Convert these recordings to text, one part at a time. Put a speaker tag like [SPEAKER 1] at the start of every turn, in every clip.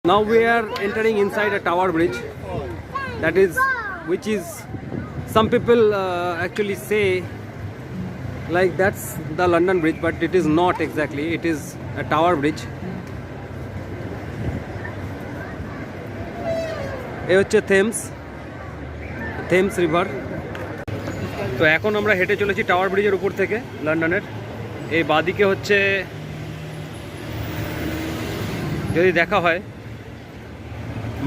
[SPEAKER 1] Now we are entering inside a tower bridge, which is some people actually say like that's the London Bridge, but it is not exactly. It is a tower bridge. এই হচ্ছে Thames river. তো এখন আমরা হেঁটে চলেছি tower ব্রিজের উপর থেকে লন্ডনের। এই বাদিকে হচ্ছে, যদি দেখা হয়,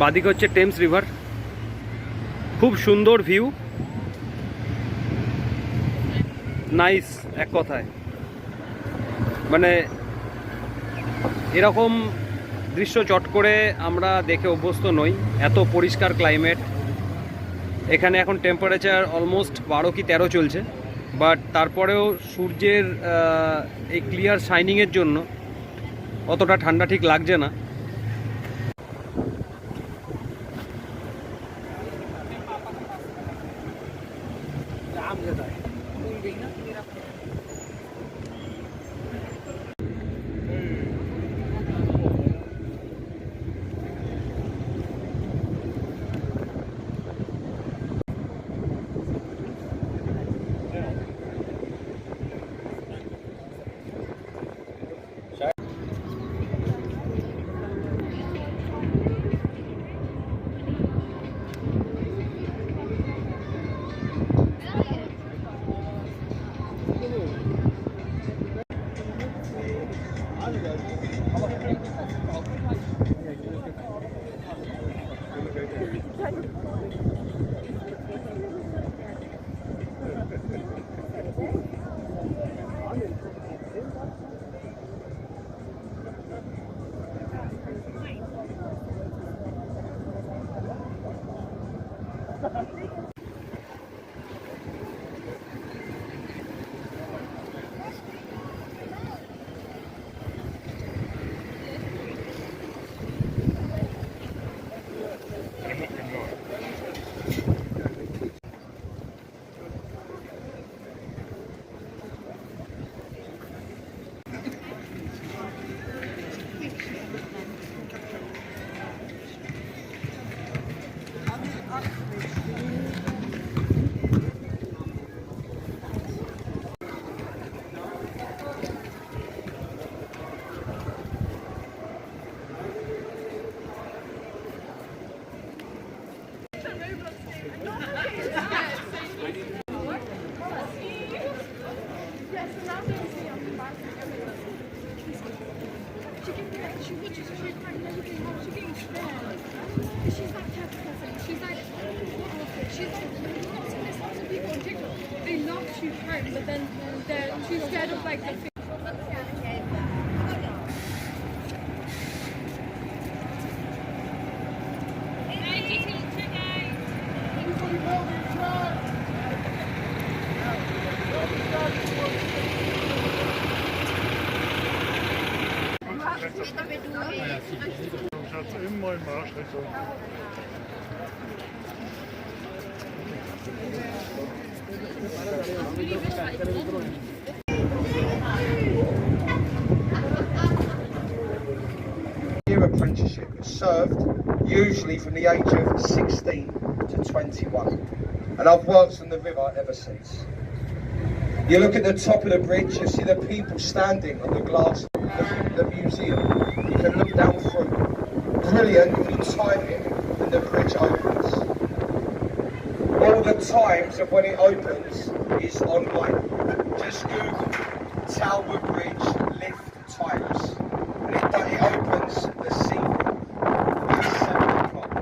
[SPEAKER 1] বাদিকে হচ্ছে টেমস রিভার। খুব সুন্দর ভিউ, নাইস এক কথায়। মানে এরকম দৃশ্য চট করে আমরা দেখে অভ্যস্ত নই। এত পরিষ্কার ক্লাইমেট। এখানে এখন টেম্পারেচার অলমোস্ট 12 কি 13 চলছে, বাট তারপরেও সূর্যের এই ক্লিয়ার শাইনিংয়ের জন্য অতটা ঠান্ডা ঠিক লাগছে না।
[SPEAKER 2] But then she's scared of like the
[SPEAKER 3] apprenticeship served usually from the age of 16 to 21, and I've worked on the river ever since. You look at the top of the bridge, you see the people standing on the glass of the museum. You can look down through. Brilliant, you time it and the bridge opens. All the times of when it opens is online. Just Google Tower Bridge lift times. It opens this evening at 7 o'clock.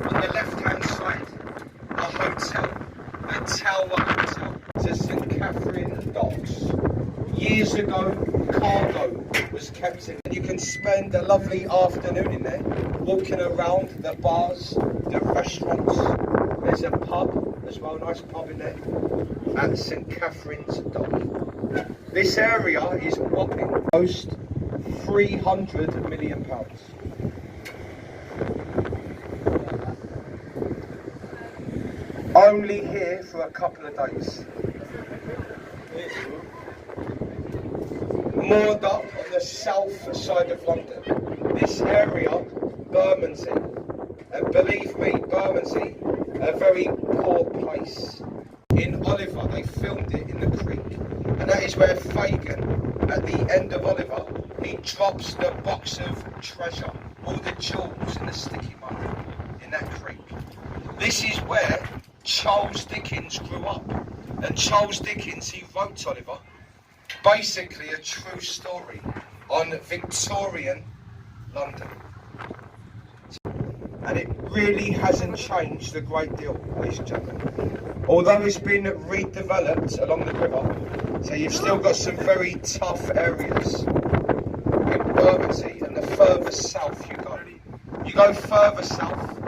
[SPEAKER 3] On the left-hand side, a hotel, a Tower Hotel. It's a St Catherine Docks. Years ago, cargo was kept in. You can spend a lovely afternoon in there, walking around the bars, the restaurants. There's a pub as well, nice pub in there, at St Catherine's Dock. This area is whopping almost £300 million. Only here for a couple of days. moored up on the south side of London. This area, Bermondsey, and believe me, Bermondsey, a very poor place. In Oliver, they filmed it in the creek, and that is where Fagin, at the end of Oliver, he drops the box of treasure, all the jewels and the sticky money in that creek. This is where Charles Dickens grew up, and Charles Dickens, he wrote Oliver, basically a true story on Victorian London. And it really hasn't changed a great deal, ladies and gentlemen. Although it's been redeveloped along the river, so you've still got some very tough areas in Bermondsey, and the further south you go. You go further south,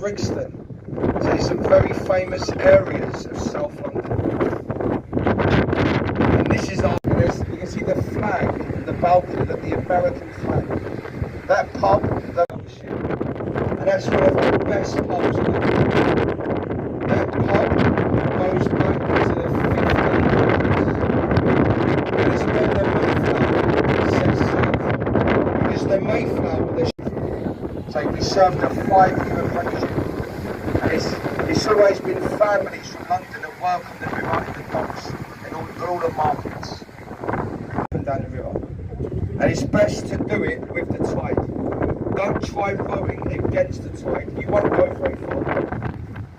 [SPEAKER 3] Brixton, so there's some very famous areas of South London. And this is our, you can see the flag, the balcony, the American flag. That pub, and that's one of the best pubs in the world. That pub goes back to the 1500s. And it's where the Mayflower sets sail. Because the Mayflower, so we served a 5-year apprenticeship. And it's always been families from London that work on the river in the docks and all the markets up and down the river. And it's best to do it with the tide. Don't try rowing against the tide. You won't go very far.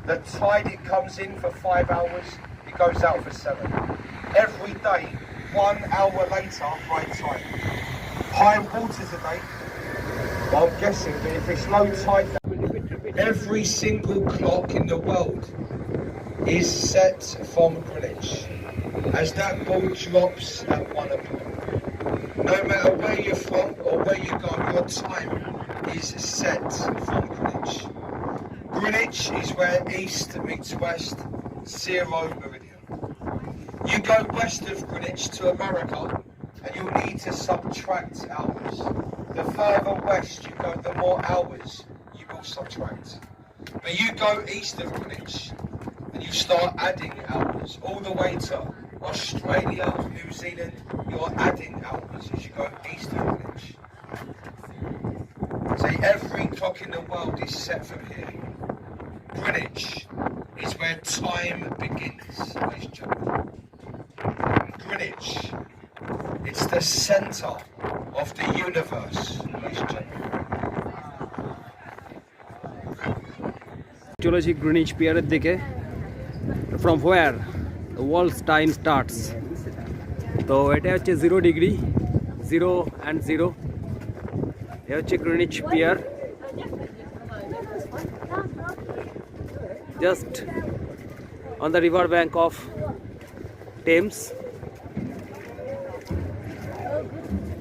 [SPEAKER 3] The tide, it comes in for 5 hours, it goes out for 7. Every day, 1 hour later, high tide. High waters a day. Well, I'm guessing, but if it's low tide, every single clock in the world is set from Greenwich. As that ball drops at 1 o'clock. No matter where you're from or where you go, your time is set from Greenwich. Greenwich is where east meets west, 0 meridian. You go west of Greenwich to America, and you'll need to subtract hours. The further west you go, the more hours you will subtract. But you go east of Greenwich, and you start adding hours, all the way to Australia, New Zealand, you're adding hours as you go east of Greenwich. So every clock in the world is set from here. Greenwich is where time begins, ladies and gentlemen. Greenwich, it's the centre of the universe, ladies and gentlemen.
[SPEAKER 1] চলেছি Greenwich পিয়ারের দিকে from where the world's time starts তো এটা হচ্ছে 0 degree 0 and 0 এটা হচ্ছে Greenwich pier just on the river bank of Thames